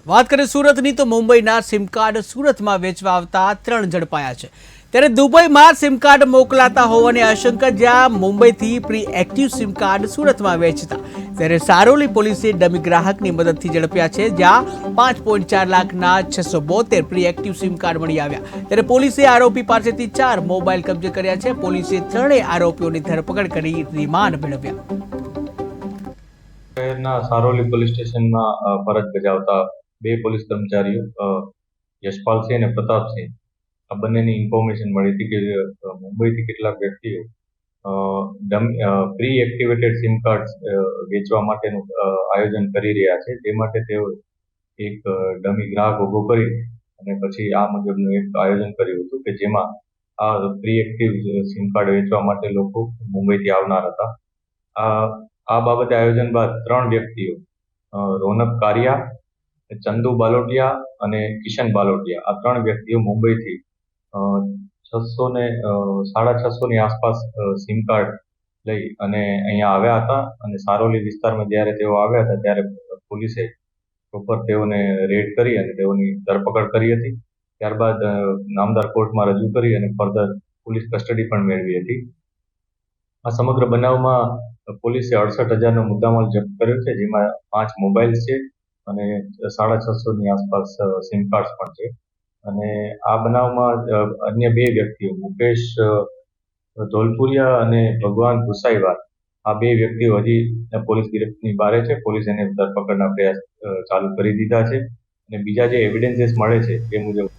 વાત કરીએ સુરતની તો મુંબઈના સિમ કાર્ડ સુરતમાં વેચવા આવતા 3 ઝડપાયા છે। ત્યારે દુબઈમાં સિમ કાર્ડ મોકલાતા હોવાની આશંકા, જ્યાં મુંબઈથી પ્રી એક્ટિવ સિમ કાર્ડ સુરતમાં વેચતા। ત્યારે સારોલી પોલીસે ડમી ગ્રાહકની મદદથી ઝડપ્યા છે, જ્યાં 5.4 લાખના 672 પ્રી એક્ટિવ સિમ કાર્ડ મળી આવ્યા। ત્યારે પોલીસે આરોપી પાસેથી 4 મોબાઈલ કબજે કર્યા છે। પોલીસે ત્રણેય આરોપીઓની ધરપકડ કરી રિમાન્ડ મેળવ્યા। શહેરના સારોલી પોલીસ સ્ટેશનમાં ફરજ બજાવતા બે પોલીસ કર્મચારીઓ યશપાલસિંહ અને પ્રતાપસિંહ, આ બંનેની ઇન્ફોર્મેશન મળી હતી કે મુંબઈથી કેટલાક વ્યક્તિઓ પ્રી એક્ટિવેટેડ સિમ કાર્ડ વેચવા માટેનું આયોજન કરી રહ્યા છે। તે માટે તેઓ એક ડમી ગ્રાહક ઉભો કરી અને પછી આ મુજબનું એક આયોજન કર્યું હતું કે જેમાં આ પ્રી એક્ટિવ સિમ કાર્ડ વેચવા માટે લોકો મુંબઈથી આવનાર હતા। આ બાબતે આયોજન બાદ 3 વ્યક્તિઓ રોનક કારિયા, ચંદુ બાલોટિયા અને કિશન બાલોટિયા, આ 3 વ્યક્તિઓ મુંબઈથી 650 ની આસપાસ સિમ કાર્ડ લઈ અને અહીંયા આવ્યા હતા। અને સારોલી વિસ્તારમાં જ્યારે તેઓ આવ્યા હતા ત્યારે પોલીસે પ્રોપર તેઓને રેડ કરી અને તેઓની ધરપકડ કરી હતી। ત્યારબાદ નામદાર કોર્ટમાં રજૂ કરી અને ફર્ધર પોલીસ કસ્ટડી પણ મેળવી હતી। આ સમગ્ર બનાવમાં પોલીસે 68,000નો મુદ્દામાલ જપ્ત કર્યો છે, જેમાં 5 મોબાઈલ છે અને 650 ની આસપાસ સિમ કાર્ડ પણ છે। અને આ બનાવમાં અન્ય 2 વ્યક્તિઓ મુકેશ ધોલપુરિયા અને ભગવાન ભુસાઈવાર, આ 2 વ્યક્તિઓ હજી પોલીસ ગિરફ્તની બહાર છે। પોલીસ એને ધરપકડના પ્રયાસ ચાલુ કરી દીધા છે અને બીજા જે એવિડન્સીસ મળે છે એ મુજબ